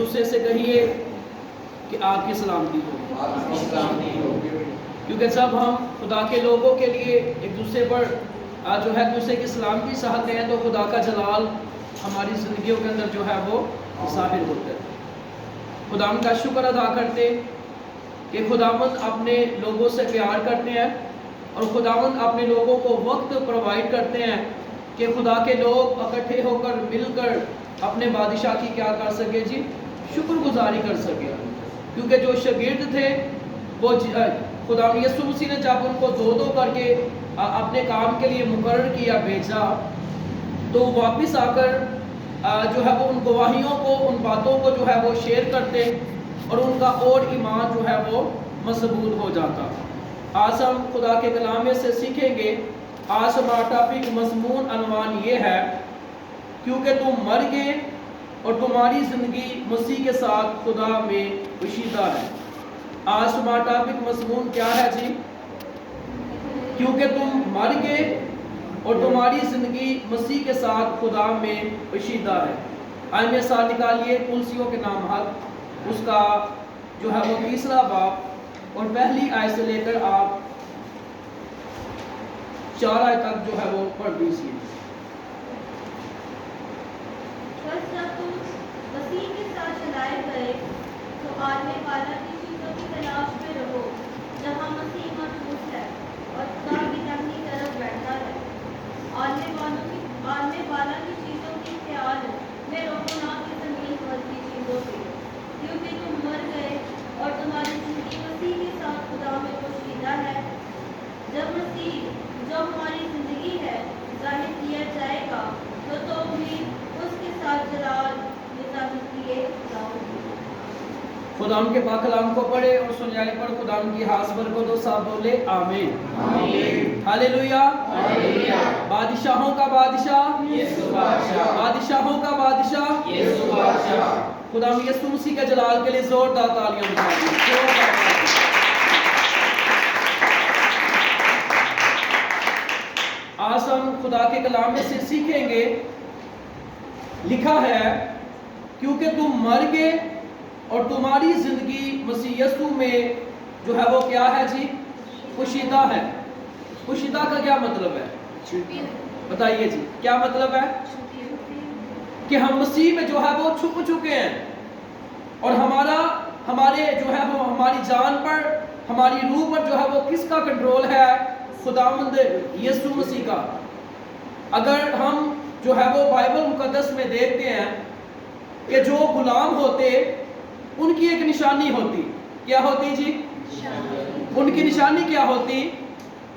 دوسرے سے کہیے کہ آپ کی سلامتی ہو، کیونکہ جب ہم خدا کے لوگوں کے لیے ایک دوسرے پر جو ہے دوسرے کی سلامتی چاہتے ہیں تو خدا کا جلال ہماری زندگیوں کے اندر جو ہے وہ ظاہر ہوتا ہے۔ خداوند کا شکر ادا کرتے کہ خداوند اپنے لوگوں سے پیار کرتے ہیں اور خداوند اپنے لوگوں کو وقت پرووائڈ کرتے ہیں کہ خدا کے لوگ اکٹھے ہو کر مل کر اپنے بادشاہ کی کیا کر سکے جی، شکر گزاری کر سکے۔ کیونکہ جو شاگرد تھے وہ خدا یسوع مسیح نے جب ان کو دو دو کر کے اپنے کام کے لیے مقرر کیا بھیجا تو واپس آ کر جو ہے وہ ان گواہیوں کو ان باتوں کو جو ہے وہ شیئر کرتے اور ان کا اور ایمان جو ہے وہ مضبوط ہو جاتا۔ آج ہم خدا کے کلام میں سے سیکھیں گے۔ آج ہمارا ٹاپک مضمون عنوان یہ ہے کیونکہ تم مر گئے اور تمہاری زندگی مسیح کے ساتھ خدا میں پوشیدہ ہے۔ آج ہمارا ٹاپک مضمون کیا ہے جی؟ کیونکہ تم مر گئے اور تمہاری زندگی مسیح کے ساتھ خدا میں پوشیدہ ہے۔ آئیے ساتھ نکالیے کلسیوں کے نام حق اس کا جو ہے وہ 3 باب اور پہلی آیت سے لے کر آپ 4 آیت تک جو ہے وہ پڑھ دیجیے۔ بس جب تم مسیح کے ساتھ چلائے گئے تو آنے والا کی چیزوں کی تلاش میں رہو جہاں مسیح محفوظ ہے اور خدا کی دہنی طرف بیٹھا ہے۔ آنے والا کی چیزوں کی خیال میں رہو نہ کہ زمین پر کی چیزوں سے، کیونکہ تم مر گئے اور تمہاری زندگی مسیح کے ساتھ خدا میں پوشیدہ ہے۔ جب مسیح جو ہماری زندگی ہے ظاہر کیا جائے گا تو بھی اس کے ساتھ جلال ظاہر کیے جاؤ گے۔ خدا ان کے پاک کلام کو پڑھے اور سن جانے پر خدا ان کی ہاس برکت و سب بولے آمین ہاللیلویا۔ بادشاہوں کا بادشاہ یسوع بادشاہ، بادشاہوں کا بادشاہ یسوع بادشاہ۔ خدا یسوع مسیح کے جلال کے لیے زوردار تالیاں بجائیے۔ آج ہم خدا کے کلام میں سے سیکھیں گے، لکھا ہے کیونکہ تم مر گئے اور تمہاری زندگی مسیح یسوع میں جو ہے وہ کیا ہے جی؟ پوشیدہ ہے۔ پوشیدہ کا کیا مطلب ہے؟ بتائیے جی کیا مطلب ہے؟ کہ ہم مسیح میں جو ہے وہ چھپ چکے ہیں اور ہمارے جو ہے وہ ہماری جان پر ہماری روح پر جو ہے وہ کس کا کنٹرول ہے؟ خداوند یسوع مسیح کا۔ اگر ہم جو ہے وہ بائبل مقدس میں دیکھتے ہیں کہ جو غلام ہوتے ان کی ایک نشانی ہوتی، کیا ہوتی جی؟ ان کی نشانی کیا ہوتی؟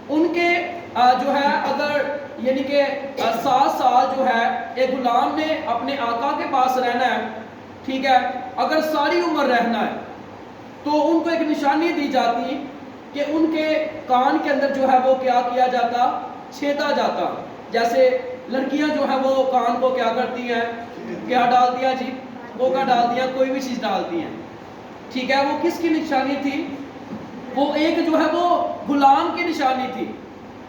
ان کے جو ہے اگر یعنی کہ 7 سال جو ہے ایک غلام نے اپنے آقا کے پاس رہنا ہے، ٹھیک ہے، اگر ساری عمر رہنا ہے تو ان کو ایک نشانی دی جاتی کہ ان کے کان کے اندر جو ہے وہ کیا کیا جاتا؟ چھیدا جاتا۔ جیسے لڑکیاں جو ہے وہ کان کو کیا کرتی ہیں؟ کیا ڈال دیا جی؟ کوکا ڈال دیا، کوئی بھی چیز ڈالتی ہیں، ٹھیک ہے۔ وہ کس کی نشانی تھی؟ وہ ایک جو ہے وہ غلام کی نشانی تھی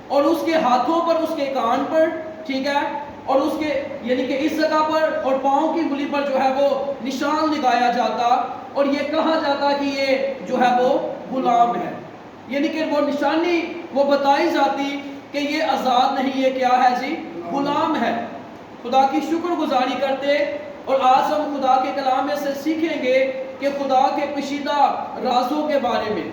اور اس کے ہاتھوں پر، اس کے کان پر، ٹھیک ہے، اور اس کے یعنی کہ اس جگہ پر اور پاؤں کی انگلی پر جو ہے وہ نشان لگایا جاتا اور یہ کہا جاتا کہ یہ جو ہے وہ غلام ہے، یعنی کہ وہ نشانی وہ بتائی جاتی کہ یہ آزاد نہیں، یہ کیا ہے جی؟ غلام ہے۔ خدا کی شکر گزاری کرتے اور آج ہم خدا کے کلام میں سے سیکھیں گے کہ خدا کے پوشیدہ رازوں کے بارے میں،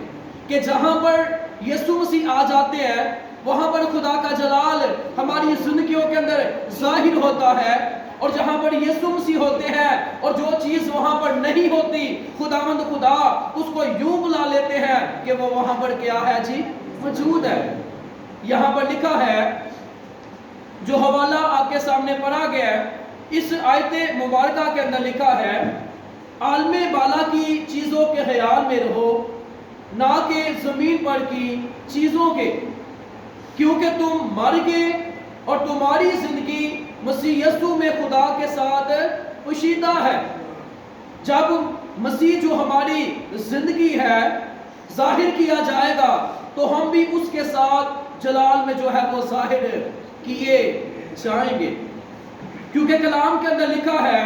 کہ جہاں پر یسوع مسیح آ جاتے ہیں وہاں پر خدا کا جلال ہماری زندگیوں کے اندر ظاہر ہوتا ہے، اور جہاں پر یسوع مسیح ہوتے ہیں اور جو چیز وہاں پر نہیں ہوتی خداوند خدا اس کو یوں بلا لیتے ہیں کہ وہ وہاں پر کیا ہے جی؟ موجود ہے۔ یہاں پر لکھا ہے، جو حوالہ آپ کے سامنے پڑھا گیا ہے، اس آیت مبارکہ کے اندر لکھا ہے، عالم بالا کی چیزوں کے خیال میں رہو نہ کہ زمین پر کی چیزوں کے، کیونکہ تم مر گئے اور تمہاری زندگی مسیح یسوع میں خدا کے ساتھ پوشیدہ ہے۔ جب مسیح جو ہماری زندگی ہے ظاہر کیا جائے گا تو ہم بھی اس کے ساتھ جلال میں جو ہے وہ ظاہر کیے جائیں گے، کیونکہ کلام کے اندر لکھا ہے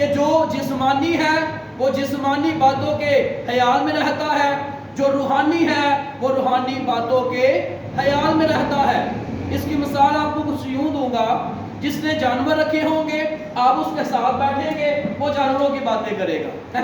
کہ جو جسمانی ہے وہ جسمانی باتوں کے خیال میں رہتا ہے، جو روحانی ہے وہ روحانی باتوں کے خیال میں رہتا ہے۔ اس کی مثال آپ کو کچھ یوں دوں گا، جس نے جانور رکھے ہوں گے، آپ اس کے ساتھ بیٹھیں گے، وہ جانوروں کی باتیں کرے گا،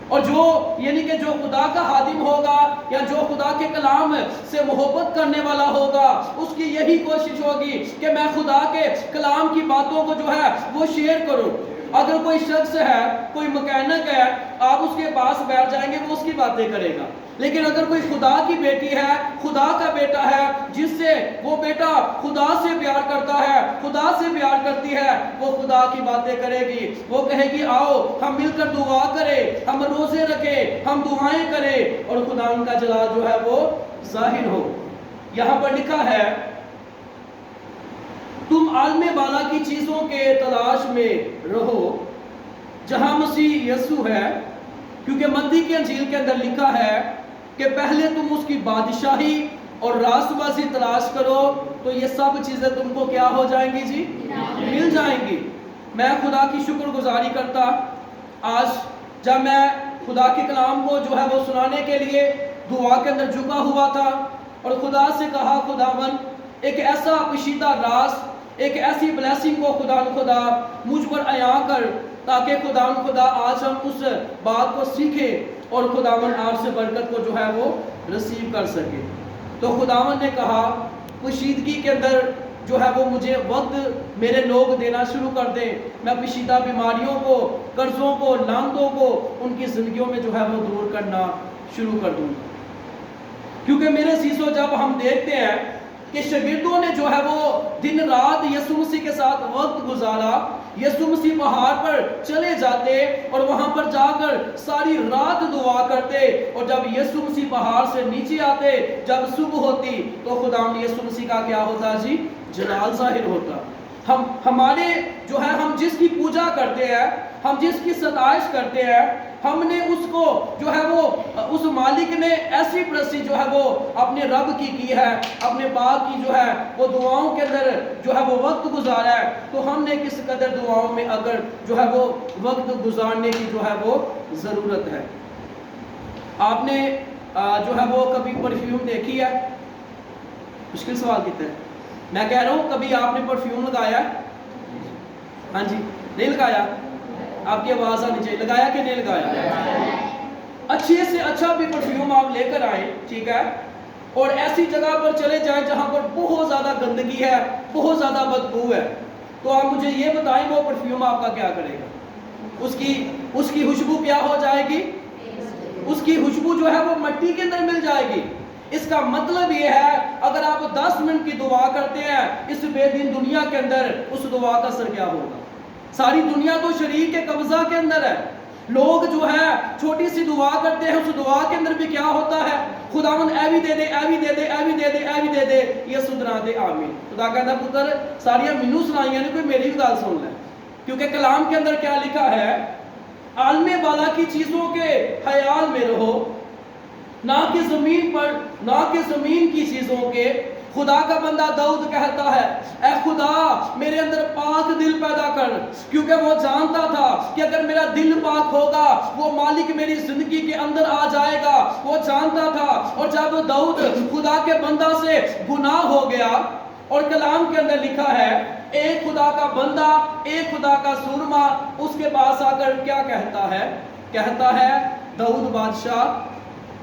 اور جو یعنی کہ جو خدا کا خادم ہوگا یا جو خدا کے کلام سے محبت کرنے والا ہوگا، اس کی یہی کوشش ہوگی کہ میں خدا کے کلام کی باتوں کو جو ہے وہ شیئر کروں۔ اگر کوئی شخص ہے، کوئی مکینک ہے، آپ اس کے پاس بیٹھ جائیں گے، وہ اس کی باتیں کرے گا۔ لیکن اگر کوئی خدا کی بیٹی ہے، خدا کا بیٹا ہے، جس سے وہ بیٹا خدا سے پیار کرتا ہے، خدا سے پیار کرتی ہے، وہ خدا کی باتیں کرے گی۔ وہ کہے گی آؤ ہم مل کر دعا کریں، ہم روزے رکھیں، ہم دعائیں کریں، اور خدا ان کا جلال جو ہے وہ ظاہر ہو۔ یہاں پر لکھا ہے تم عالم بالا کی چیزوں کے تلاش میں رہو جہاں مسیح یسوع ہے، کیونکہ متی کی انجیل کے اندر لکھا ہے کہ پہلے تم اس کی بادشاہی اور راست بازی تلاش کرو تو یہ سب چیزیں تم کو کیا ہو جائیں گی جی؟ مل جائیں گی۔ میں خدا کی شکر گزاری کرتا، آج جب میں خدا کے کلام کو جو ہے وہ سنانے کے لیے دعا کے اندر جھکا ہوا تھا اور خدا سے کہا خداوند ایک ایسا پوشیدہ راز، ایک ایسی بلیسنگ کو خدا مجھ پر عیاں کر، تاکہ خدا آج ہم اس بات کو سیکھیں اور خداوند آپ سے برکت کو جو ہے وہ رسیو کر سکے۔ تو خداوند نے کہا پوشیدگی کے اندر جو ہے وہ مجھے وقت میرے لوگ دینا شروع کر دیں، میں پوشیدہ بیماریوں کو، قرضوں کو، لعنتوں کو ان کی زندگیوں میں جو ہے وہ دور کرنا شروع کر دوں۔ کیونکہ میرے عزیزو، جب ہم دیکھتے ہیں کہ شاگردوں نے جو ہے وہ دن رات یسوع مسیح کے ساتھ وقت گزارا، یسوع مسیح پہاڑ پر چلے جاتے اور وہاں پر جا کر ساری رات دعا کرتے، اور جب یسوع مسیح پہاڑ سے نیچے آتے، جب صبح ہوتی تو خدا یسوع مسیح کا کیا ہوتا جی؟ جلال ظاہر ہوتا۔ ہمارے جو ہے ہم جس کی پوجا کرتے ہیں، ہم جس کی ستائش کرتے ہیں، ہم نے اس کو جو ہے وہ اس مالک نے ایسی پرستی جو ہے وہ اپنے رب کی ہے، اپنے باپ کی جو ہے وہ دعاؤں کے اندر جو ہے وہ وقت گزارا ہے، تو ہم نے کس قدر دعاؤں میں اگر جو ہے وہ وقت گزارنے کی جو ہے وہ ضرورت ہے۔ آپ نے جو ہے وہ کبھی پرفیوم دیکھی ہے؟ مشکل سوال کیتے ہیں، میں کہہ رہا ہوں کبھی آپ نے پرفیوم لگایا ہے؟ ہاں جی، نہیں لگایا؟ آپ کی آواز آنی چاہیے، لگایا کہ نہیں لگایا؟ اچھے سے اچھا بھی پرفیوم آپ لے کر آئیں، ٹھیک ہے، اور ایسی جگہ پر چلے جائیں جہاں پر بہت زیادہ گندگی ہے، بہت زیادہ بدبو ہے، تو آپ مجھے یہ بتائیں وہ پرفیوم آپ کا کیا کرے گا؟ اس کی خوشبو کیا ہو جائے گی؟ اس کی خوشبو جو ہے وہ مٹی کے اندر مل جائے گی۔ اس کا مطلب یہ ہے اگر آپ 10 منٹ کی دعا کرتے ہیں اس بے دین دنیا کے اندر، اس دعا کا اثر کیا ہوگا؟ ساری دنیا تو شریر کے قبضہ کے اندر ہے، لوگ جو ہے چھوٹی سی دعا کرتے ہیں، اس دعا کے اندر بھی کیا ہوتا ہے؟ خداوند اے بھی دے دے، اے بھی دے دے، اے بھی دے دے، اے بھی دے دے، یہ سدرا دے آمین۔ خدا کہتا پتر ساریاں مینو سنائیاں نے، کوئی میری گل سن لے، کیونکہ کلام کے اندر کیا لکھا ہے؟ عالم بالا کی چیزوں کے خیال میں رہو، نہ کہ زمین پر، نہ کہ زمین کی چیزوں کے۔ خدا کا بندہ داؤد کہتا ہے اے خدا میرے اندر پاک دل پیدا کر، کیونکہ وہ جانتا تھا کہ اگر میرا دل پاک ہوگا وہ مالک میری زندگی کے اندر آ جائے گا، وہ جانتا تھا۔ اور جب داؤد خدا کے بندہ سے گناہ ہو گیا، اور کلام کے اندر لکھا ہے ایک خدا کا بندہ، ایک خدا کا سورما اس کے پاس آ کر کیا کہتا ہے داؤد بادشاہ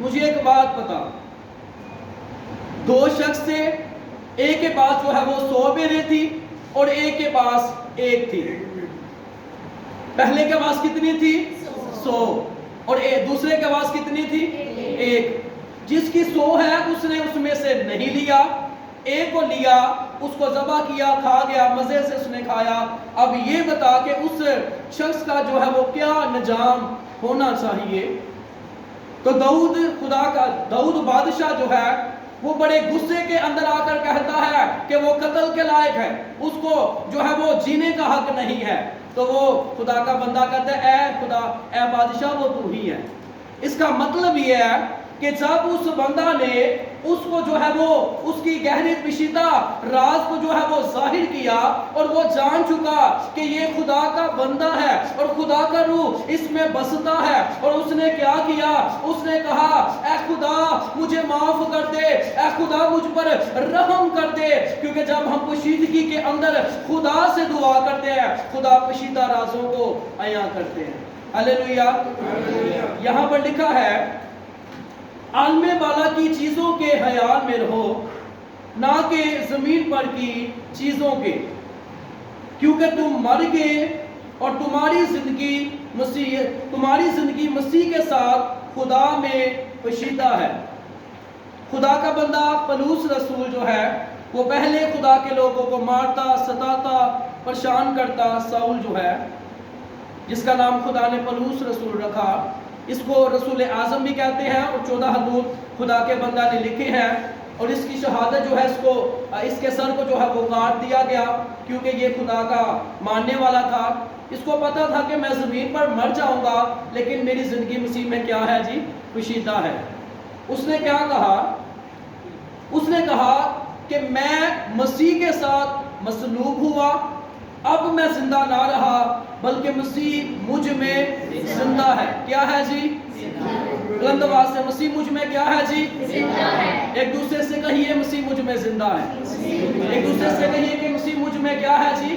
مجھے ایک بات پتا، 2 شخص تھے، ایک کے پاس جو ہے وہ 100 بیریں تھی اور ایک کے پاس 1 تھی۔ پہلے کے پاس کتنی تھی؟ 100، اور دوسرے کے پاس کتنی تھی؟ 1۔ جس کی 100 ہے اس نے اس میں سے نہیں لیا، 1 کو لیا، اس کو ذبح کیا، کھا گیا، مزے سے اس نے کھایا۔ اب یہ بتا کہ اس شخص کا جو ہے وہ کیا انجام ہونا چاہیے؟ تو داؤد بادشاہ جو ہے وہ بڑے غصے کے اندر آ کر کہتا ہے کہ وہ قتل کے لائق ہے، اس کو جو ہے وہ جینے کا حق نہیں ہے۔ تو وہ خدا کا بندہ کہتا ہے اے خدا، اے بادشاہ وہ تو ہی ہے۔ اس کا مطلب یہ ہے کہ جب اس بندہ نے اس کو جو ہے وہ اس کی گہری پشیدہ راز کو جو ہے وہ ظاہر کیا، اور وہ جان چکا کہ یہ خدا کا بندہ ہے اور خدا کا روح اس میں بستا ہے، اور اس نے کیا کیا؟ اس نے کہا اے خدا مجھے معاف کر دے، اے خدا مجھ پر رحم کر دے، کیونکہ جب ہم پوشیدگی کے اندر خدا سے دعا کرتے ہیں خدا پوشیدہ رازوں کو عیاں کرتے ہیں۔ ہلیلویا۔ یہاں پر لکھا ہے عالم بالا کی چیزوں کے خیال میں رہو، نہ کہ زمین پر کی چیزوں کے، کیونکہ تم مر گئے اور تمہاری زندگی مسیح کے ساتھ خدا میں پوشیدہ ہے۔ خدا کا بندہ پولس رسول جو ہے وہ پہلے خدا کے لوگوں کو مارتا، ستاتا، پریشان کرتا ساؤل جو ہے، جس کا نام خدا نے پولس رسول رکھا، اس کو رسول اعظم بھی کہتے ہیں، اور 14 حدود خدا کے بندہ نے لکھے ہیں، اور اس کی شہادت جو ہے اس کے سر کو جو ہے وہ کاٹ دیا گیا، کیونکہ یہ خدا کا ماننے والا تھا۔ اس کو پتا تھا کہ میں زمین پر مر جاؤں گا لیکن میری زندگی مسیح میں کیا ہے جی؟ پوشیدہ ہے۔ اس نے کیا کہا؟ اس نے کہا کہ میں مسیح کے ساتھ مصلوب ہوا، اب میں زندہ نہ رہا بلکہ مسیح مجھ میں زندہ ہے۔ کیا ہے جی؟ بلند آواز سے مسیح مجھ میں کیا ہے جی؟ زندہ ہے۔ ایک دوسرے سے کہیے مسیح مجھ میں زندہ ہے۔ ایک دوسرے سے کہیے کہ مسیح مجھ میں کیا ہے جی؟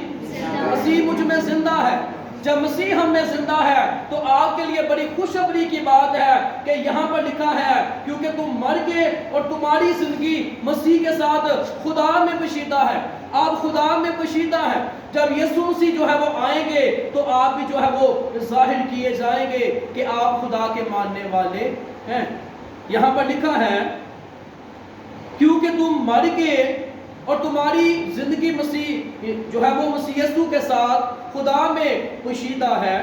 مسیح مجھ میں زندہ ہے۔ جب مسیح ہم میں زندہ ہے تو آپ کے لیے بڑی خوشخبری کی بات ہے کہ یہاں پر لکھا ہے کیونکہ تم مر گئے اور تمہاری زندگی مسیح کے ساتھ خدا میں پوشیدہ ہے۔ آپ خدا میں پوشیدہ ہے۔ جب یسوع مسیح جو ہے وہ آئیں گے تو آپ بھی جو ہے وہ ظاہر کیے جائیں گے کہ آپ خدا کے ماننے والے ہیں۔ یہاں پر لکھا ہے کیونکہ تم مر گئے اور تمہاری زندگی مسیح جو ہے وہ مسیح یسوع کے ساتھ خدا میں پوشیدہ ہے۔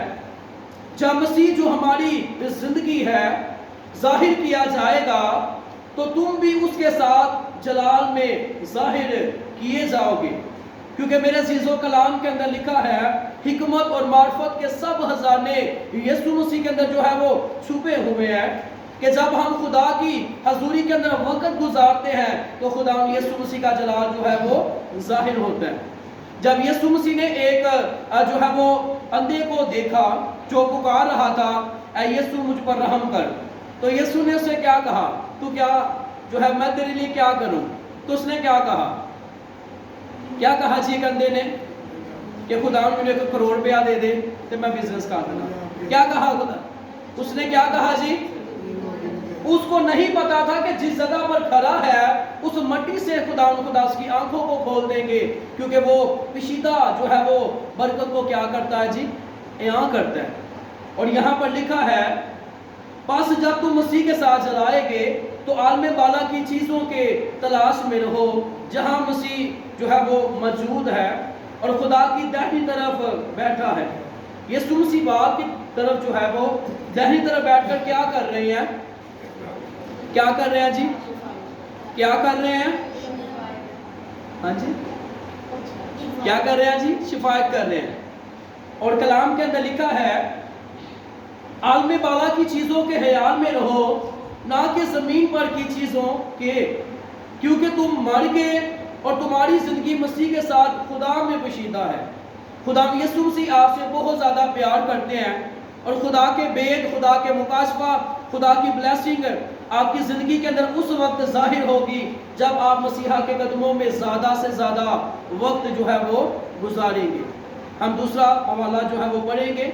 جب مسیح جو ہماری زندگی ہے ظاہر کیا جائے گا تو تم بھی اس کے ساتھ جلال میں ظاہر کیے جاؤ گے، کیونکہ میرے عزیزو کلام کے اندر لکھا ہے حکمت اور معرفت کے سب خزانے یسوع مسیح کے اندر جو ہے وہ چھپے ہوئے ہیں، کہ جب ہم خدا کی حضوری کے اندر وقت گزارتے ہیں تو خدا یسوع مسیح کا جلال جو ہے وہ ظاہر ہوتا ہے۔ جب یسوع مسیح نے ایک جو ہے وہ اندھے کو دیکھا جو پکار رہا تھا اے یسوع مجھ پر رحم کر، تو یسوع نے اسے کیا کہا؟ تو کیا جو ہے میں تیرے لیے کیا کروں؟ تو اس نے کیا کہا؟ کیا کہا جی ایک اندھے نے کہ خدا مجھے 1 کروڑ روپیہ دے دے تو میں بزنس کر دوں۔ کیا کہا خدا؟ اس نے کیا کہا جی؟ اس کو نہیں پتا تھا کہ جس جگہ پر کھڑا ہے اس مٹی سے خدا اس کی آنکھوں کو کھول دیں گے، کیونکہ وہ پوشیدہ جو ہے وہ برکت کو کیا کرتا ہے جی؟ عیاں کرتا ہے۔ اور یہاں پر لکھا ہے پس جب تم مسیح کے ساتھ جلائے گے تو عالم بالا کی چیزوں کے تلاش میں رہو جہاں مسیح جو ہے وہ موجود ہے اور خدا کی داہنی طرف بیٹھا ہے۔ یسوع مسیح باپ کی طرف جو ہے وہ داہنی طرف بیٹھ کر کیا کر رہے ہیں؟ کیا کر رہے ہیں جی؟ کیا کر رہے ہیں؟ ہاں جی کیا کر رہے ہیں جی؟ شفاعت کر رہے ہیں۔ اور کلام کے اندر لکھا ہے عالم بالا کی چیزوں کے خیال میں رہو نہ کہ زمین پر کی چیزوں کے، کیونکہ تم مر گئے اور تمہاری زندگی مسیح کے ساتھ خدا میں پوشیدہ ہے۔ خدا یسوع مسیح آپ سے بہت زیادہ پیار کرتے ہیں اور خدا کے بید، خدا کے مکاشفہ، خدا کی بلیسنگ آپ کی زندگی کے اندر اس وقت ظاہر ہوگی جب آپ مسیحا کے قدموں میں زیادہ سے زیادہ وقت جو ہے وہ گزاریں گے۔ ہم دوسرا حوالہ جو ہے وہ پڑھیں گے،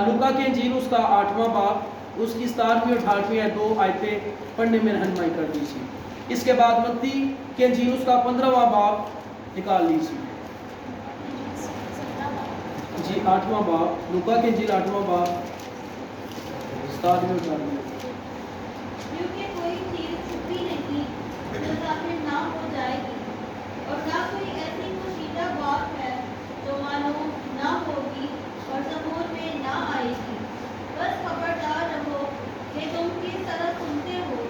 لوکا کی انجیل اس کا 8واں باب، اس کی 17ویں اور 18ویں 2 آیتیں پڑھنے میں رہنمائی کر دیجیے۔ اس کے بعد متی کی انجیل اس کا 15واں باب نکال لیجیے۔ جی 8واں باب، لوکا کی انجیل 8واں باب 17ویں اور 18ویں۔ کیونکہ کوئی چیز چھپی نہیں جو ظاہر نہ ہو جائے گی، اور نہ کوئی ایسی پوشیدہ بات ہے جو معلوم نہ ہوگی اور ظہور میں نہ آئے گی۔ بس خبردار رہو کہ تم کس طرح سنتے ہو،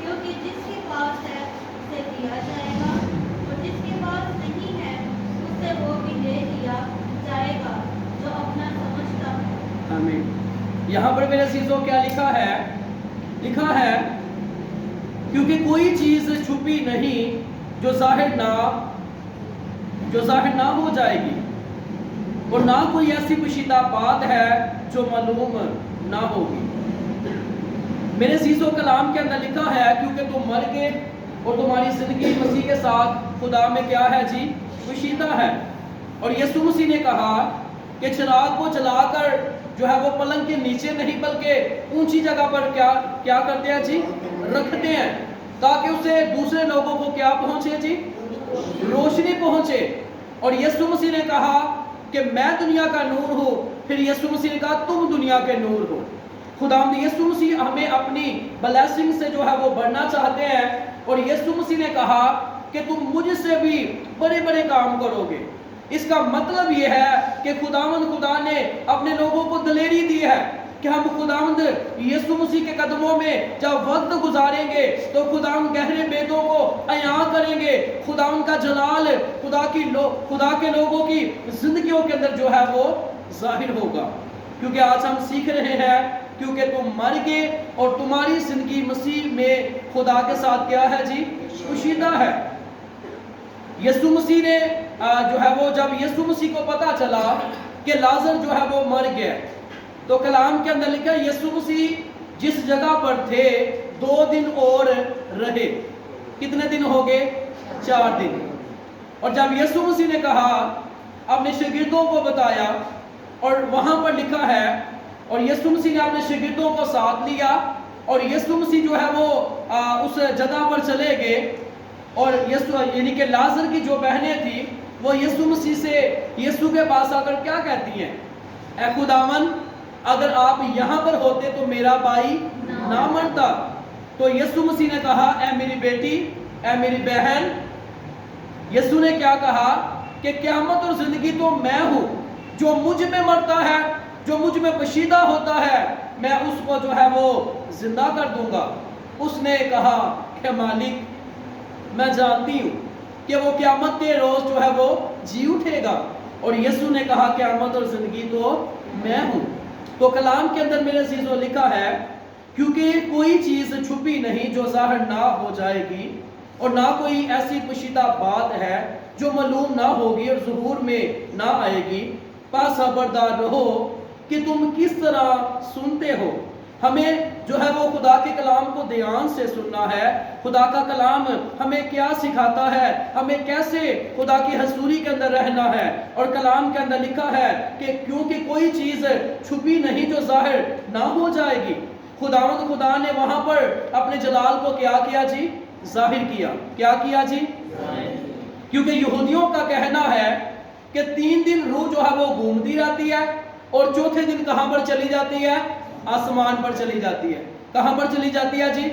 کیونکہ جس کے پاس ہے اسے دیا جائے گا، اور جس کے پاس نہیں ہے اس سے وہ بھی لے لیا جائے گا جو اپنا سمجھتا ہے۔ آمین۔ یہاں پر میرے عزیزوں کیا لکھا ہے؟ لکھا ہے کیونکہ کوئی چیز چھپی نہیں جو ظاہر نہ ہو جائے گی، اور نہ کوئی ایسی پوشیدہ بات ہے جو معلوم نہ ہوگی۔ میرے عزیز و کلام کے اندر لکھا ہے کیونکہ تم مر گئے اور تمہاری زندگی مسیح کے ساتھ خدا میں کیا ہے جی؟ پوشیدہ ہے۔ اور یسوع مسیح نے کہا کہ چراغ کو جلا کر جو ہے وہ پلنگ کے نیچے نہیں بلکہ اونچی جگہ پر کیا کرتے ہیں جی؟ رکھتے ہیں، تاکہ اسے دوسرے لوگوں کو کیا پہنچے جی؟ روشنی پہنچے۔ اور یسوع مسیح نے کہا کہ میں دنیا کا نور ہوں، پھر یسوع مسیح نے کہا تم دنیا کے نور ہو۔ خداوند یسوع مسیح ہمیں اپنی بلیسنگ سے جو ہے وہ بڑھنا چاہتے ہیں، اور یسوع مسیح نے کہا کہ تم مجھ سے بھی بڑے بڑے کام کرو گے۔ اس کا مطلب یہ ہے کہ خدا نے اپنے لوگوں کو دلیری دی ہے کہ ہم خداوند یسوع مسیح کے قدموں میں جب وقت گزاریں گے تو خداوند گہرے بیتوں کو عیاں کریں گے، خداوند کا جلال خدا کے لوگوں کی زندگیوں کے اندر جو ہے وہ ظاہر ہوگا۔ کیونکہ آج ہم سیکھ رہے ہیں کیونکہ تم مر گئے اور تمہاری زندگی مسیح میں خدا کے ساتھ کیا ہے جی؟ پوشیدہ ہے۔ یسوع مسیح نے جو ہے وہ جب یسوع مسیح کو پتا چلا کہ لازر جو ہے وہ مر گیا، تو کلام کے اندر لکھا یسوع مسیح جس جگہ پر تھے 2 دن اور رہے۔ کتنے دن ہو گئے؟ 4 دن۔ اور جب یسوع مسیح نے کہا اپنے شاگردوں کو بتایا، اور وہاں پر لکھا ہے اور یسوع مسیح نے اپنے شاگردوں کو ساتھ لیا اور یسوع مسیح جو ہے وہ اس جگہ پر چلے گئے، اور یعنی کہ لازر کی جو بہنیں تھیں وہ یسوع مسیح سے یسوع کے پاس آ کر کیا کہتی ہیں؟ اے خداوند اگر آپ یہاں پر ہوتے تو میرا بھائی نہ مرتا۔ تو یسوع مسیح نے کہا اے میری بیٹی، اے میری بہن، یسوع نے کیا کہا کہ قیامت اور زندگی تو میں ہوں، جو مجھ میں مرتا ہے، جو مجھ میں پوشیدہ ہوتا ہے، میں اس کو جو ہے وہ زندہ کر دوں گا۔ اس نے کہا کہ مالک میں جانتی ہوں کہ وہ قیامت کے روز جو ہے وہ جی اٹھے گا، اور یسوع نے کہا قیامت اور زندگی تو میں ہوں۔ تو کلام کے اندر میرے عزیزو لکھا ہے کیونکہ کوئی چیز چھپی نہیں جو ظاہر نہ ہو جائے گی، اور نہ کوئی ایسی پوشیدہ بات ہے جو معلوم نہ ہوگی اور ظہور میں نہ آئے گی۔ پس خبردار رہو کہ تم کس طرح سنتے ہو۔ ہمیں جو ہے وہ خدا کے کلام کو دھیان سے سننا ہے۔ خدا کا کلام ہمیں کیا سکھاتا ہے، ہمیں کیسے خدا کی حضوری کے اندر رہنا ہے۔ اور کلام کے اندر لکھا ہے کہ کیونکہ کوئی چیز چھپی نہیں جو ظاہر نہ ہو جائے گی۔ خدا نے وہاں پر اپنے جلال کو کیا کیا جی؟ ظاہر کیا۔ کیا کیا جی؟ کیونکہ یہودیوں کا کہنا ہے کہ 3 دن روح جو ہے وہ گھومتی رہتی ہے، اور چوتھے دن کہاں پر چلی جاتی ہے؟ آسمان پر چلی جاتی ہے۔ کہاں پر چلی جاتی ہے جی؟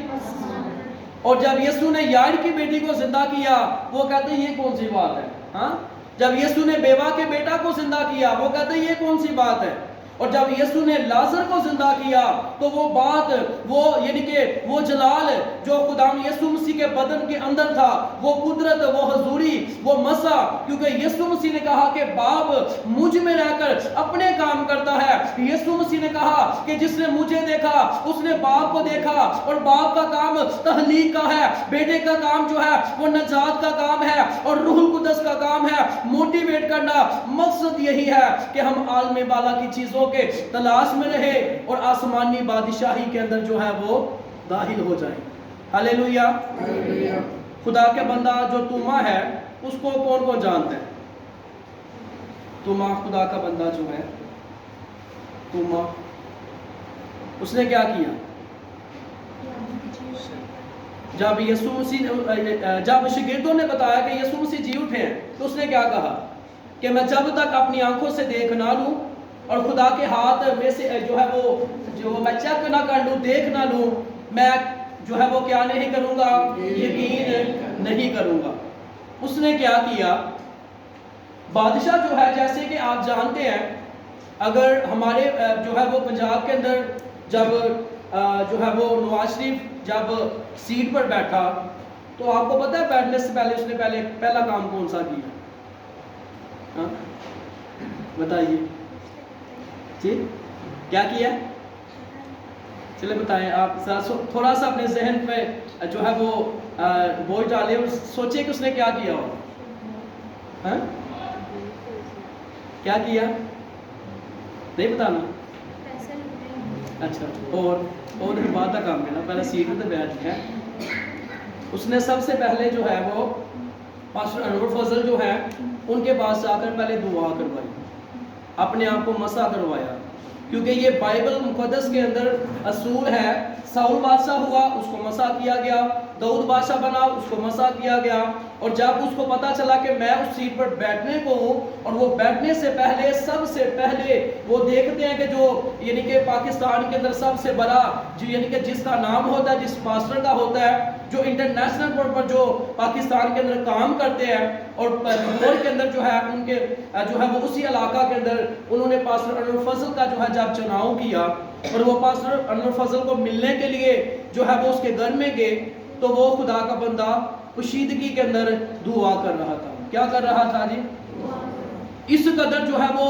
اور جب یسوع نے یائر کی بیٹی کو زندہ کیا، وہ کہتے ہیں یہ کون سی بات ہے؟ ہاں، جب یسوع نے بیوہ کے بیٹا کو زندہ کیا، وہ کہتے ہیں یہ کون سی بات ہے؟ اور جب یسوع نے لازر کو زندہ کیا تو وہ بات، وہ یعنی کہ وہ جلال جو خدا یسوع مسیح کے بدن کے اندر تھا، وہ قدرت، وہ حضوری، وہ مسا، کیونکہ یسوع مسیح نے کہا کہ باپ مجھ میں رہ کر اپنے کام کرتا ہے۔ یسوع مسیح نے کہا کہ جس نے مجھے دیکھا اس نے باپ کو دیکھا، اور باپ کا کام تخلیق کا ہے، بیٹے کا کام جو ہے وہ نجات کا کام ہے، اور روح القدس کا کام ہے موٹیویٹ کرنا۔ مقصد یہی ہے کہ ہم عالم بالا کی چیزوں کے تلاش میں رہے اور آسمانی بادشاہی کے اندر جو ہے وہ داخل ہو جائیں۔ ہلیلویا۔ خدا کے بندہ جو توما ہے اس کو کون کون جانتا ہے؟ توما خدا کا بندہ جو ہے، توما، اس نے کیا کیا؟ جب یسوع مسیح جب شاگردوں نے بتایا کہ یسوع مسیح جی اٹھے ہیں، تو اس نے کیا کہا کہ میں جب تک اپنی آنکھوں سے دیکھ نہ لوں اور خدا کے ہاتھ میں سے جو ہے وہ جو میں چیک نہ کر لوں، دیکھ نہ لوں، میں جو ہے وہ کیا نہیں کروں گا؟ یقین نہیں کروں گا۔ اس نے کیا کیا؟ بادشاہ جو ہے، جیسے کہ آپ جانتے ہیں، اگر ہمارے جو ہے وہ پنجاب کے اندر جب جو ہے وہ نواز شریف جب سیٹ پر بیٹھا تو آپ کو پتہ ہے بیٹھنے سے پہلے اس نے پہلا کام کون سا کیا؟ ہاں بتائیے جی، کیا کیا؟ چلے بتائیں آپ تھوڑا سا اپنے ذہن پہ جو ہے وہ بوجھ ڈالے اور سوچے کہ اس نے کیا کیا ہو. ہاں کیا کیا نہیں بتانا. اچھا اور بات کا کام کرنا پہلے سیٹ پہ بیٹھ ہے. اس نے سب سے پہلے جو ہے وہ پاسٹر انور فضل جو ہے ان کے پاس جا کر پہلے دعا کروائی, اپنے آپ کو مسح کروایا, کیونکہ یہ بائبل مقدس کے اندر اصول ہے. ساؤل بادشاہ ہوا, اس کو مسح کیا گیا. داؤد بادشاہ بنا, اس کو مسح کیا گیا. اور جب اس کو پتا چلا کہ میں اس سیٹ پر بیٹھنے کو ہوں, اور وہ بیٹھنے سے پہلے سب سے پہلے وہ دیکھتے ہیں کہ جو یعنی کہ پاکستان کے اندر سب سے بڑا جو یعنی کہ جس کا نام ہوتا ہے, جس پاسٹر کا ہوتا ہے, جو انٹرنیشنل طور پر جو پاکستان کے اندر کام کرتے ہیں, اور لاہور کے اندر جو ہے ان کے جو ہے وہ اسی علاقہ کے اندر انہوں نے پاسٹر انور فضل کا جو ہے جب چناؤ کیا, اور وہ پاسٹر انور فضل کو ملنے کے لیے جو ہے وہ اس کے گھر میں گئے, تو وہ خدا کا بندہ کشیدگی کے اندر دعا کر رہا تھا. کیا کر رہا تھا جی؟ اس قدر جو ہے وہ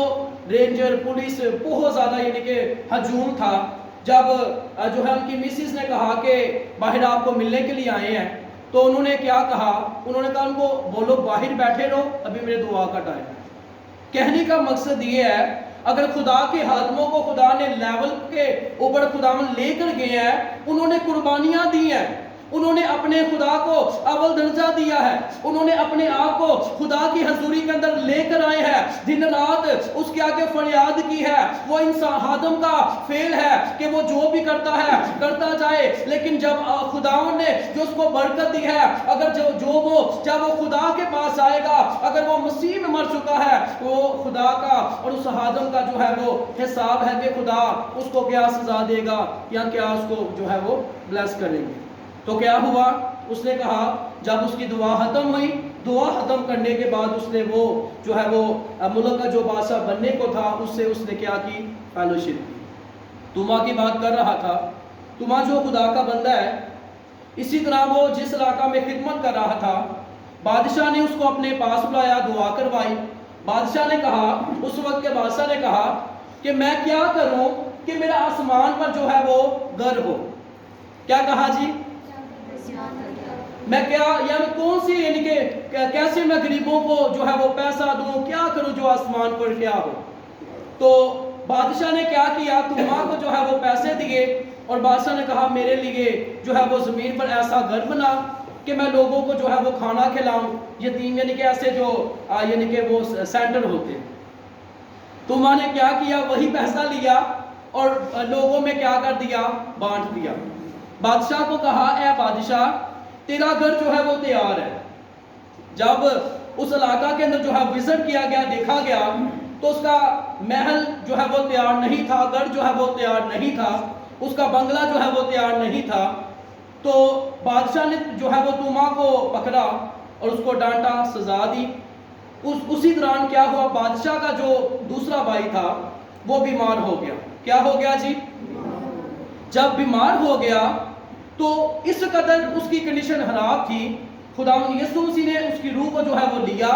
رینجر پولیس بہت زیادہ یعنی کہ ہجوم تھا. جب جو ہے ان کی مسز نے کہا کہ باہر آپ کو ملنے کے لیے آئے ہیں, تو انہوں نے کیا کہا, انہوں نے کہا ان کو بولو باہر بیٹھے رہو, ابھی میرے دعا کا ٹائم ہے. کہنے کا مقصد یہ ہے, اگر خدا کے خادموں کو خدا نے لیول کے اوپر خداوند لے کر گئے ہیں, انہوں نے قربانیاں دی ہیں, انہوں نے اپنے خدا کو اول درجہ دیا ہے, انہوں نے اپنے آپ کو خدا کی حضوری کے اندر لے کر آئے ہیں, دن رات اس کے آگے فریاد کی ہے. وہ انسان آدم کا فعل ہے کہ وہ جو بھی کرتا ہے کرتا جائے, لیکن جب خداوند نے جو اس کو برکت دی ہے, اگر جب وہ خدا کے پاس آئے گا, اگر وہ مسیح میں مر چکا ہے, وہ خدا کا اور اس آدم کا جو ہے وہ حساب ہے کہ خدا اس کو کیا سزا دے گا یا کیا اس کو جو ہے وہ بلیس کریں گے. تو کیا ہوا, اس نے کہا جب اس کی دعا ختم ہوئی, دعا ختم کرنے کے بعد اس نے وہ جو ہے وہ ملک کا جو بادشاہ بننے کو تھا اس سے اس نے کیا کی, فیلوشپ کی. توما کی بات کر رہا تھا. توما جو خدا کا بندہ ہے, اسی طرح وہ جس علاقہ میں خدمت کر رہا تھا, بادشاہ نے اس کو اپنے پاس بلایا, دعا کروائی. بادشاہ نے کہا, اس وقت کے بادشاہ نے کہا کہ میں کیا کروں کہ میرا آسمان پر جو ہے وہ گھر ہو. کیا کہا جی؟ میں کیا یعنی کون سی یعنی کہ کیسے میں غریبوں کو جو ہے وہ پیسہ دوں, کیا کروں جو آسمان پر کیا ہو. تو بادشاہ نے کیا کیا, توما کو جو ہے وہ پیسے دیے, اور بادشاہ نے کہا میرے لیے جو ہے وہ زمین پر ایسا گھر بنا کہ میں لوگوں کو جو ہے وہ کھانا کھلاؤں, یتیم یعنی کہ ایسے جو یعنی کہ وہ سینٹر ہوتے. توما نے کیا کیا, وہی پیسہ لیا اور لوگوں میں کیا کر دیا, بانٹ دیا. بادشاہ کو کہا, اے بادشاہ تیرا گھر جو ہے وہ تیار ہے. جب اس علاقہ کے اندر جو ہے وزٹ کیا گیا, دیکھا گیا, تو اس کا محل جو ہے وہ تیار نہیں تھا, گھر جو ہے وہ تیار نہیں تھا, اس کا بنگلہ جو ہے وہ تیار نہیں تھا. تو بادشاہ نے جو ہے وہ توما کو پکڑا اور اس کو ڈانٹا, سزا دی. اسی دوران کیا ہوا, بادشاہ کا جو دوسرا بھائی تھا وہ بیمار ہو گیا. کیا ہو گیا جی؟ جب بیمار ہو گیا تو اس قدر اس کی کنڈیشن خراب تھی, خداوند یسوع مسیح نے اس کی روح کو جو ہے وہ لیا,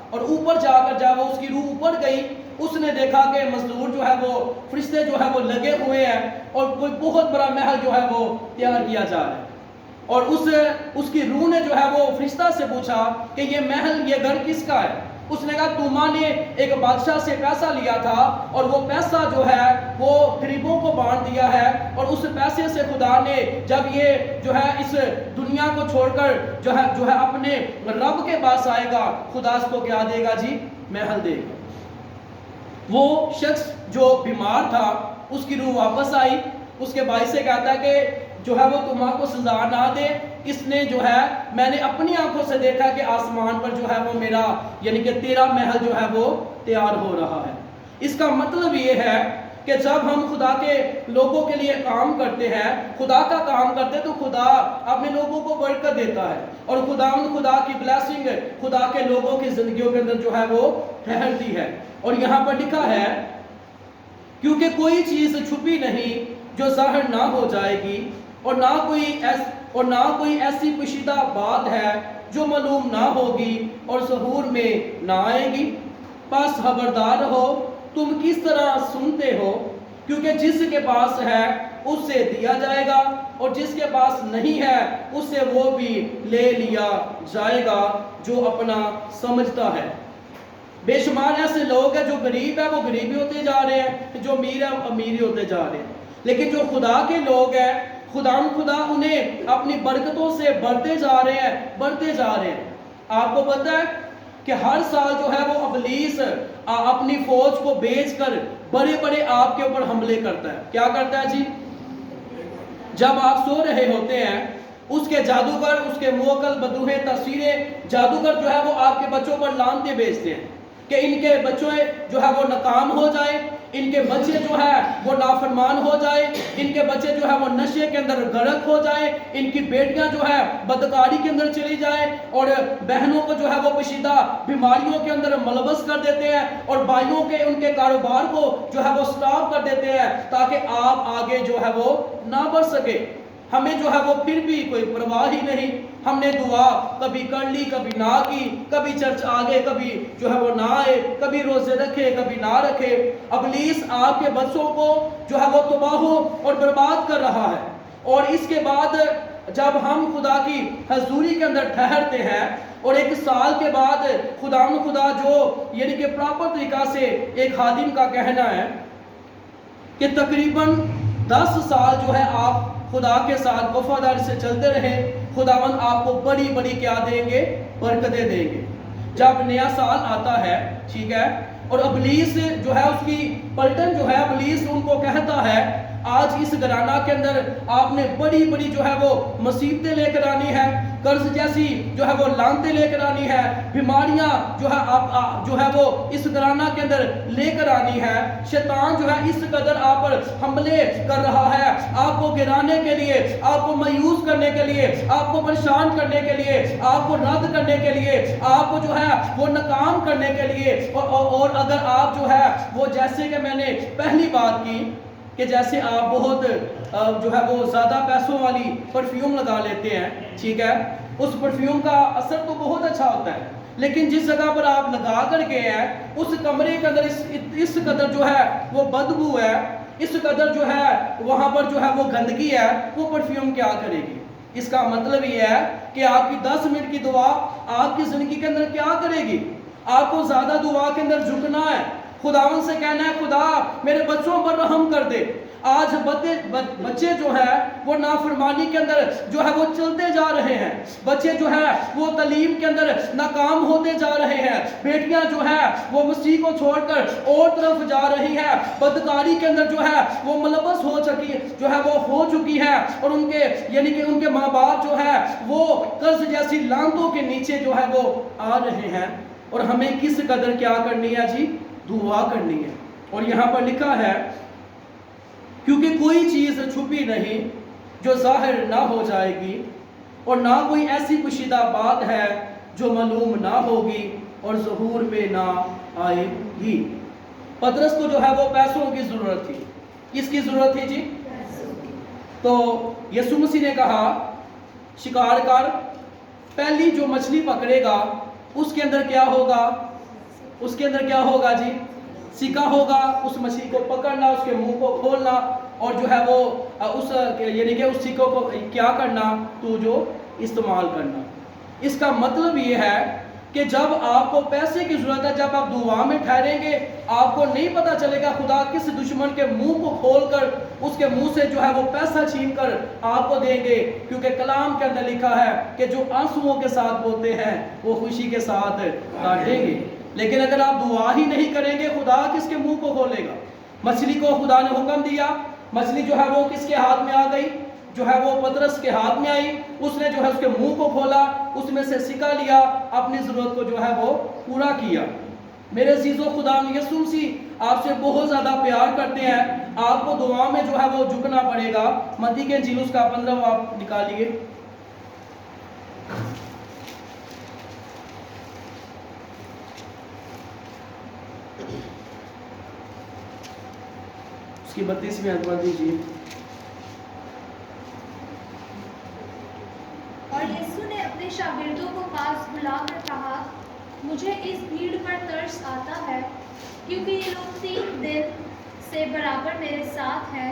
اور اوپر جا کر جب وہ اس کی روح اوپر گئی, اس نے دیکھا کہ مزدور جو ہے وہ فرشتے جو ہے وہ لگے ہوئے ہیں, اور کوئی بہت بڑا محل جو ہے وہ تیار کیا جا رہا ہے. اور اس کی روح نے جو ہے وہ فرشتہ سے پوچھا کہ یہ محل, یہ گھر کس کا ہے. اس نے کہا توما نے ایک بادشاہ سے پیسہ لیا تھا, اور وہ پیسہ جو ہے وہ غریبوں کو بانٹ دیا ہے, اور اس پیسے سے خدا نے جب یہ جو ہے اس دنیا کو چھوڑ کر جو ہے اپنے رب کے پاس آئے گا, خدا اس کو کیا دے گا جی, محل دے گا. وہ شخص جو بیمار تھا, اس کی روح واپس آئی, اس کے بھائی سے کہتا ہے کہ جو ہے وہ توما کو سزا نہ دے, اس نے جو ہے میں نے اپنی آنکھوں سے دیکھا کہ آسمان پر جو ہے وہ میرا یعنی کہ تیرا محل جو ہے وہ تیار ہو رہا ہے. اس کا مطلب یہ ہے کہ جب ہم خدا کے لوگوں کے لیے کام کرتے ہیں, خدا کا کام کرتے ہیں, تو خدا اپنے لوگوں کو برکت دیتا ہے, اور خدا کی بلیسنگ خدا کے لوگوں کی زندگیوں کے اندر جو ہے وہ ٹھہرتی ہے. اور یہاں پر لکھا ہے, کیونکہ کوئی چیز چھپی نہیں جو ظاہر نہ ہو جائے گی, اور نہ کوئی ایسی پوشیدہ بات ہے جو معلوم نہ ہوگی اور ظہور میں نہ آئے گی. پس خبردار رہو, تم کس طرح سنتے ہو, کیونکہ جس کے پاس ہے اس سے دیا جائے گا، اور جس کے پاس نہیں ہے اس سے وہ بھی لے لیا جائے گا جو اپنا سمجھتا ہے۔ بے شمار ایسے لوگ ہیں جو غریب ہیں وہ غریب ہی ہوتے جا رہے ہیں، جو امیر ہیں امیر ہی ہوتے جا رہے ہیں، لیکن جو خدا کے لوگ ہیں خدا انہیں اپنی برکتوں سے بڑھتے جا رہے ہیں، بڑھتے جا رہے ہیں۔ آپ کو پتہ ہے کہ ہر سال جو ہے وہ ابلیس اپنی فوج کو بھیج کر بڑے بڑے آپ کے اوپر حملے کرتا ہے۔ کیا کرتا ہے جی؟ جب آپ سو رہے ہوتے ہیں اس کے جادوگر، اس کے موکل بدوہیں تاثیریں جادوگر جو ہے وہ آپ کے بچوں پر لعنتیں بھیجتے ہیں کہ ان کے بچے جو ہے وہ ناکام ہو جائیں، ان کے بچے جو ہے وہ نافرمان ہو جائیں، ان کے بچے جو ہے وہ نشے کے اندر غرق ہو جائیں، ان کی بیٹیاں جو ہے بدکاری کے اندر چلی جائیں، اور بہنوں کو جو ہے وہ پشیدہ بیماریوں کے اندر ملوث کر دیتے ہیں، اور بھائیوں کے ان کے کاروبار کو جو ہے وہ سٹاپ کر دیتے ہیں تاکہ آپ آگے جو ہے وہ نہ بڑھ سکے۔ ہمیں جو ہے وہ پھر بھی کوئی پرواہ ہی نہیں، ہم نے دعا کبھی کر لی کبھی نہ کی، کبھی چرچ آگے کبھی جو ہے وہ نہ آئے، کبھی روزے رکھے کبھی نہ رکھے۔ ابلیس آپ کے بچوں کو جو ہے وہ تباہ اور برباد کر رہا ہے، اور اس کے بعد جب ہم خدا کی حضوری کے اندر ٹھہرتے ہیں اور ایک سال کے بعد خدا جو یعنی کہ پراپر طریقہ سے ایک خادم کا کہنا ہے کہ تقریباً 10 سال جو ہے آپ خدا کے ساتھ وفاداری سے چلتے رہے، خداوند آپ کو بڑی بڑی کیا دیں گے؟ برکتیں دیں گے۔ جب نیا سال آتا ہے، ٹھیک ہے، اور ابلیس جو ہے اس کی پلٹن جو ہے ابلیس ان کو کہتا ہے آج اس گھرانہ کے اندر آپ نے بڑی بڑی جو ہے وہ مصیبتیں لے کر آنی ہے، قرض جیسی جو ہے وہ لعنتیں لے کر آنی ہے، بیماریاں جو ہے آپ جو ہے وہ اس گھرانہ کے اندر لے کر آنی ہے۔ شیطان جو ہے اس قدر آپ پر حملے کر رہا ہے، آپ کو گرانے کے لیے، آپ کو مایوس کرنے کے لیے، آپ کو پریشان کرنے کے لیے، آپ کو رد کرنے کے لیے، آپ کو جو ہے وہ ناکام کرنے کے لیے، اور اگر آپ جو ہے وہ جیسے کہ میں نے پہلی بات کی کہ جیسے آپ بہت جو ہے وہ زیادہ پیسوں والی پرفیوم لگا لیتے ہیں، ٹھیک ہے، اس پرفیوم کا اثر تو بہت اچھا ہوتا ہے، لیکن جس جگہ پر آپ لگا کر گئے ہیں اس کمرے کے اندر اس قدر جو ہے وہ بدبو ہے، اس قدر جو ہے وہاں پر جو ہے وہ گندگی ہے، وہ پرفیوم کیا کرے گی؟ اس کا مطلب یہ ہے کہ آپ کی 10 منٹ کی دعا آپ کی زندگی کے اندر کیا کرے گی؟ آپ کو زیادہ دعا کے اندر جھکنا ہے، خداوند سے کہنا ہے خدا میرے بچوں پر رحم کر دے۔ آج بچے جو ہے وہ نافرمانی کے اندر جو ہے وہ چلتے جا رہے ہیں، بچے جو ہے وہ تعلیم کے اندر ناکام ہوتے جا رہے ہیں، بیٹیاں جو ہے وہ مسیح کو چھوڑ کر اور طرف جا رہی ہیں، بدکاری کے اندر جو ہے وہ ملوث ہو چکی ہے، اور ان کے یعنی کہ ان کے ماں باپ جو ہے وہ قرض جیسی لعنتوں کے نیچے جو ہے وہ آ رہے ہیں، اور ہمیں کس قدر کیا کرنی ہے جی؟ دعا کرنی ہے۔ اور یہاں پر لکھا ہے کیونکہ کوئی چیز چھپی نہیں جو ظاہر نہ ہو جائے گی، اور نہ کوئی ایسی پوشیدہ بات ہے جو معلوم نہ ہوگی اور ظہور میں نہ آئے گی۔ پطرس کو جو ہے وہ پیسوں کی ضرورت تھی، کس کی ضرورت تھی جی؟ تو یسوع مسیح نے کہا شکار کر، پہلی جو مچھلی پکڑے گا اس کے اندر کیا ہوگا؟ اس کے اندر کیا ہوگا جی؟ سکہ ہوگا، اس مچھلی کو پکڑنا، اس کے منہ کو کھولنا، اور جو ہے وہ اس یعنی کہ اس سکے کو کیا کرنا؟ تو جو استعمال کرنا۔ اس کا مطلب یہ ہے کہ جب آپ کو پیسے کی ضرورت ہے، جب آپ دعا میں ٹھہریں گے، آپ کو نہیں پتا چلے گا خدا کس دشمن کے منہ کو کھول کر اس کے منہ سے جو ہے وہ پیسہ چھین کر آپ کو دیں گے، کیونکہ کلام کے اندر لکھا ہے کہ جو آنسوؤں کے ساتھ بولتے ہیں وہ خوشی کے ساتھ کاٹیں گے۔ لیکن اگر آپ دعا ہی نہیں کریں گے، خدا کس کے منہ کو کھولے گا؟ مچھلی کو خدا نے حکم دیا، مچھلی جو ہے وہ کس کے ہاتھ میں آ گئی؟ جو ہے وہ پطرس کے ہاتھ میں آئی، اس نے جو ہے اس کے منہ کو کھولا، اس میں سے سکہ لیا، اپنی ضرورت کو جو ہے وہ پورا کیا۔ میرے عزیزو، خدا یسوع مسیح آپ سے بہت زیادہ پیار کرتے ہیں، آپ کو دعا میں جو ہے وہ جھکنا پڑے گا۔ متی کے انجیل اس کا 15 آپ نکالیے۔ اس کی 32ویں آیت پڑھ دیجیے۔ اور یسوع نے اپنے شاگردوں کو پاس بلا کر کہا، مجھے اس بھیڑ پر ترس آتا ہے، کیونکہ یہ لوگ 3 دن سے برابر میرے ساتھ ہیں،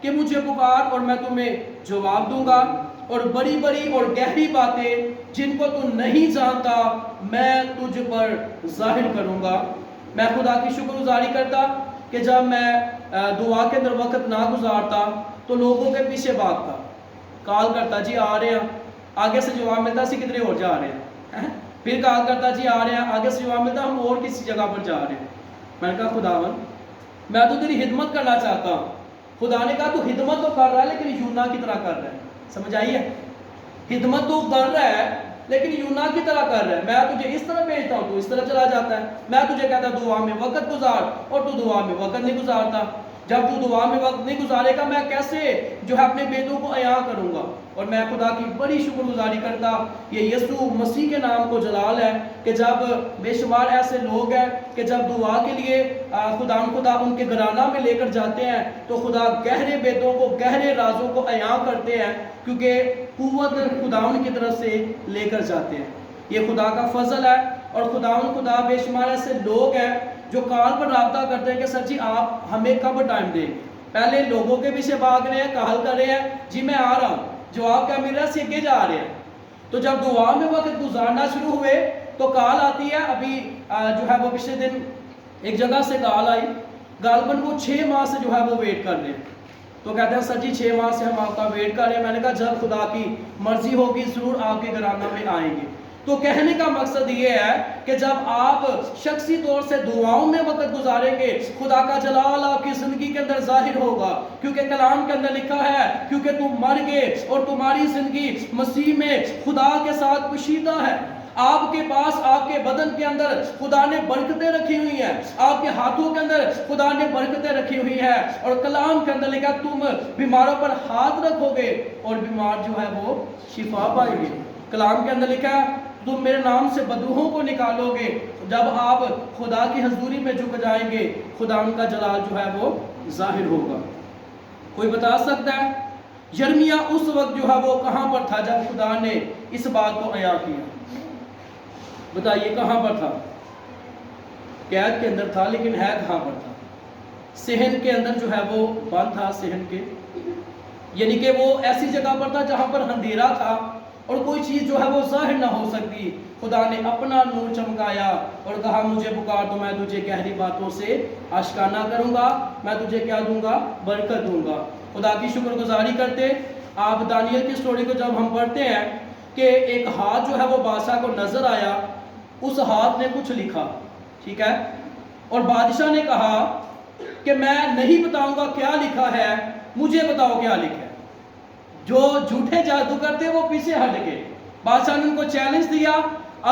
کہ مجھے پکار اور میں تمہیں جواب دوں گا، اور بڑی بڑی اور گہری باتیں جن کو تو نہیں جانتا میں تجھ پر ظاہر کروں گا۔ میں خدا کی شکر گزاری کرتا کہ جب میں دعا کے اندر وقت نہ گزارتا تو لوگوں کے پیچھے بھاگتا، کال کرتا جی آ رہے ہیں، آگے سے جواب ملتا سی کدھر اور جا رہے ہیں، پھر کال کرتا جی آ رہے ہیں، آگے سے جواب ملتا ہم اور کسی جگہ پر جا رہے ہیں۔ میں نے کہا خداوند میں تو تیری خدمت کرنا چاہتا ہوں۔ خدا نے کہا تو خدمت تو کر رہا ہے لیکن یونا کی طرح کر رہا ہے، سمجھ آئیے؟ خدمت تو کر رہا ہے لیکن یونا کی طرح کر رہا ہے، میں تجھے اس طرح بھیجتا ہوں تو اس طرح چلا جاتا ہے، میں تجھے کہتا دعا میں وقت گزار اور تو دعا میں وقت نہیں گزارتا۔ جب تو دعا میں وقت نہیں گزارے گا میں کیسے جو ہے اپنے بیٹوں کو عیاں کروں گا؟ اور میں خدا کی بڑی شکر گزاری کرتا، یہ یسوع مسیح کے نام کو جلال ہے کہ جب بے شمار ایسے لوگ ہیں کہ جب دعا کے لیے خدا ان کے گھرانہ میں لے کر جاتے ہیں تو خدا گہرے بیتوں کو، گہرے رازوں کو عیاں کرتے ہیں، کیونکہ قوت خدا ان کی طرف سے لے کر جاتے ہیں۔ یہ خدا کا فضل ہے، اور خدا بے شمار ایسے لوگ ہیں جو کال پر رابطہ کرتے ہیں کہ سر جی آپ ہمیں کب ٹائم دیں، پہلے لوگوں کے پیچھے بھاگ رہے ہیں، کال کر رہے ہیں جی میں آ رہا ہوں، جواب کیا مل رہا ہے سیکھے جا رہے ہیں۔ تو جب دعا میں وقت گزارنا شروع ہوئے تو کال آتی ہے، ابھی جو ہے وہ پچھلے دن ایک جگہ سے کال آئی، غالباً وہ 6 ماہ سے جو ہے وہ ویٹ کر رہے ہیں، تو کہتے ہیں سر جی 6 ماہ سے ہم آپ کا ویٹ کر رہے ہیں۔ میں نے کہا جب خدا کی مرضی ہوگی ضرور آپ کے گھرانہ میں آئیں گے۔ تو کہنے کا مقصد یہ ہے کہ جب آپ شخصی طور سے دعاؤں میں وقت گزاریں گے خدا کا جلال آپ کی زندگی کے اندر ظاہر ہوگا، کیونکہ کلام کے اندر لکھا ہے کیونکہ تم مر گئے اور تمہاری زندگی مسیح میں خدا کے ساتھ پوشیدہ ہے۔ آپ کے پاس، آپ کے بدن کے اندر خدا نے برکتیں رکھی ہوئی ہیں، آپ کے ہاتھوں کے اندر خدا نے برکتیں رکھی ہوئی ہیں، اور کلام کے اندر لکھا تم بیماروں پر ہاتھ رکھو گے اور بیمار جو ہے وہ شفا پائیں گے۔ کلام کے اندر لکھا ہے تم میرے نام سے بدوہوں کو نکالو گے۔ جب آپ خدا کی حضوری میں جھک جائیں گے خدا ان کا جلال جو ہے وہ ظاہر ہوگا۔ کوئی بتا سکتا ہے یرمیہ اس وقت جو ہے وہ کہاں پر تھا جب خدا نے اس بات کو عیاں کیا؟ بتائیے کہاں پر تھا؟ قید کے اندر تھا، لیکن ہے کہاں پر تھا؟ صحن کے اندر جو ہے وہ بند تھا، صحن کے، یعنی کہ وہ ایسی جگہ پر تھا جہاں پر اندھیرا تھا اور کوئی چیز جو ہے وہ ظاہر نہ ہو سکتی۔ خدا نے اپنا نور چمکایا اور کہا مجھے پکار تو میں تجھے گہری باتوں سے آشکارا کروں گا، میں تجھے کیا دوں گا؟ برکت دوں گا۔ خدا کی شکر گزاری کرتے آپ دانیل کی سٹوری کو جب ہم پڑھتے ہیں کہ ایک ہاتھ جو ہے وہ بادشاہ کو نظر آیا، اس ہاتھ نے کچھ لکھا، ٹھیک ہے، اور بادشاہ نے کہا کہ میں نہیں بتاؤں گا کیا لکھا ہے، مجھے بتاؤ کیا لکھا ہے۔ جو جھوٹے جادوگر تھے وہ پیچھے ہٹ گئے۔ بادشاہ نے ان کو چیلنج دیا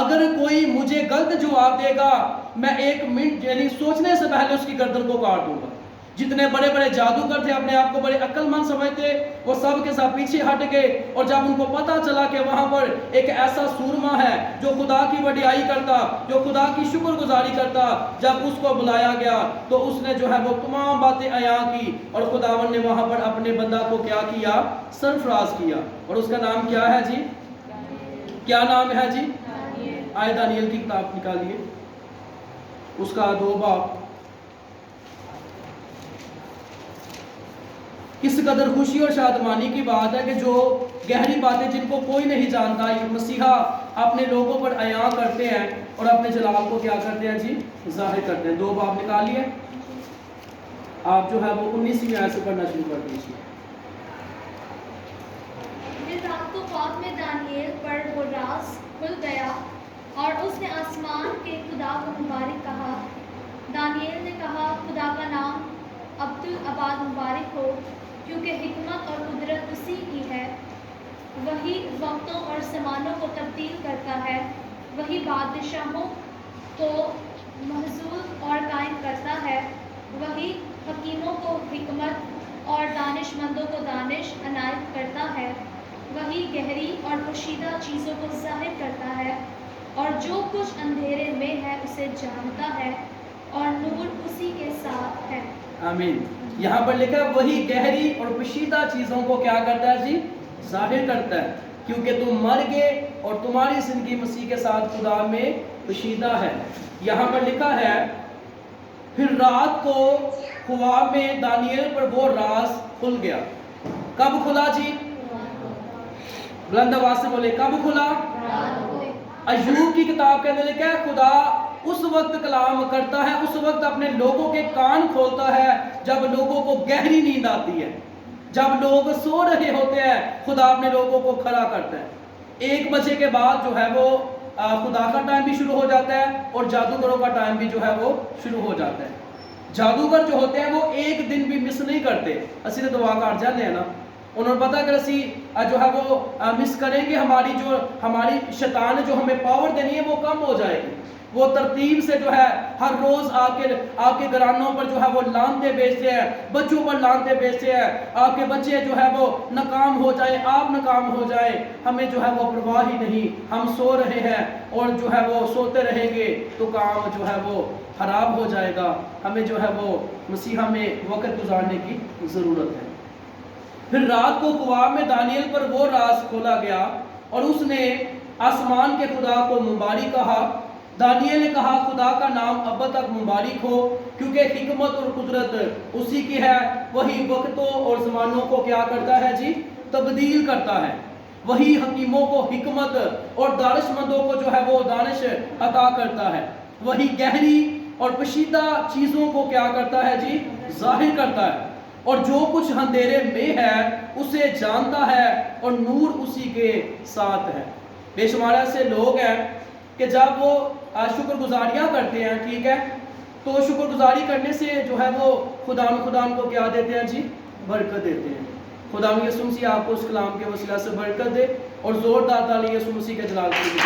اگر کوئی مجھے غلط جواب دے گا میں 1 منٹ یعنی سوچنے سے پہلے اس کی گردن کو کاٹ دوں گا۔ جتنے بڑے بڑے جادوگر تھے اپنے آپ کو بڑے عقل مند سمجھتے، وہ سب کے ساتھ پیچھے ہٹ گئے، اور جب ان کو پتا چلا کہ وہاں پر ایک ایسا سورما ہے جو خدا کی وڈیائی کرتا، جو خدا کی شکر گزاری کرتا، جب اس کو بلایا گیا تو اس نے جو ہے وہ تمام باتیں عیاں کی، اور خداوند نے وہاں پر اپنے بندہ کو کیا کیا؟ سرفراز کیا، اور اس کا نام کیا ہے جی؟ کیا نام ہے جی؟ آئے دانیل کی کتاب نکالیے، اس کا 2 باب۔ کس قدر خوشی اور شادمانی کی بات ہے کہ جو گہری باتیں جن کو کوئی نہیں جانتا مسیحا اپنے لوگوں پر عیاں کرتے ہیں اور اپنے جلال کو کیا کرتے ہیں جی؟ ظاہر کرتے ہیں۔ 2 باب نکالیے، آپ جو ہے وہ 19ویں آیت سے پڑھنا شروع کر دیجیے۔ پھر رات کو خواب میں دانیل پر وہ راز کھل گیا اور اس نے آسمان کے خدا کو مبارک کہا۔ دانیل نے کہا خدا کا نام عبدالآباد مبارک ہو، کیونکہ حکمت اور قدرت اسی کی ہے۔ وہی وقتوں اور زمانوں کو تبدیل کرتا ہے، وہی بادشاہوں کو محظوظ اور قائم کرتا ہے، وہی حکیموں کو حکمت اور دانش مندوں کو دانش عنایت کرتا ہے، وہی گہری اور پوشیدہ چیزوں کو ظاہر کرتا ہے، اور جو کچھ اندھیرے میں ہے اسے جانتا ہے، اور نور اسی کے ساتھ ہے۔ آمین۔ یہاں پر لکھا ہے وہی گہری اور پوشیدہ چیزوں کو کیا کرتا ہے جی؟ ظاہر کرتا ہے، کیونکہ تم مر گئے اور تمہاری زندگی مسیح کے ساتھ خدا میں پوشیدہ ہے۔ یہاں پر لکھا ہے پھر رات کو خواب میں دانیل پر وہ راز کھل گیا. کب کھلا جی؟ بلند آواز سے بولے, کب کھلا؟ ایوب کی کتاب کے اندر لکھا ہے خدا اس وقت کلام کرتا ہے, اس وقت اپنے لوگوں کے کان کھولتا ہے جب لوگوں کو گہری نیند آتی ہے, جب لوگ سو رہے ہوتے ہیں خدا اپنے لوگوں کو کھڑا کرتا ہے. 1 بجے کے بعد جو ہے وہ خدا کا ٹائم بھی شروع ہو جاتا ہے اور جادوگروں کا ٹائم بھی جو ہے وہ شروع ہو جاتا ہے. جادوگر جو ہوتے ہیں وہ ایک دن بھی مس نہیں کرتے. اسی نے دعا کر جانے ہیں نا, انہوں نے پتا کہ اسی جو ہے وہ مس کریں گے, ہماری شیطان نے جو ہمیں پاور دینی ہے وہ کم ہو جائے گی. وہ ترتیب سے جو ہے ہر روز آپ کے گھرانوں پر جو ہے وہ لانتے بیچتے ہیں, بچوں پر لانتے بیچتے ہیں. آپ کے بچے جو ہے وہ ناکام ہو جائیں, آپ ناکام ہو جائیں, ہمیں جو ہے وہ پرواہ ہی نہیں. ہم سو رہے ہیں اور جو ہے وہ سوتے رہیں گے تو کام جو ہے وہ خراب ہو جائے گا. ہمیں جو ہے وہ مسیحا میں وقت گزارنے کی ضرورت ہے. پھر رات کو خواب میں دانیل پر وہ راز کھولا گیا اور اس نے آسمان کے خدا کو مبارک کہا. دانیل نے کہا خدا کا نام اب تک مبارک ہو, کیونکہ حکمت اور قدرت اسی کی ہے. وہی وقتوں اور زمانوں کو کیا کرتا ہے جی؟ تبدیل کرتا ہے. وہی حکیموں کو حکمت اور دانش مندوں کو جو ہے وہ دانش عطا کرتا ہے. وہی گہری اور پوشیدہ چیزوں کو کیا کرتا ہے جی؟ ظاہر کرتا ہے. اور جو کچھ اندھیرے میں ہے اسے جانتا ہے اور نور اسی کے ساتھ ہے. بے شمار ایسے لوگ ہیں کہ جب وہ شکر گزاریاں کرتے ہیں, ٹھیک ہے, تو شکر گزاری کرنے سے جو ہے وہ خدا کو کیا دیتے ہیں جی؟ برکت دیتے ہیں. خدا یسوع مسیح آپ کو اس کلام کے وسیلہ سے برکت دے اور زوردار تعلی یسوع مسیح کے جلال کی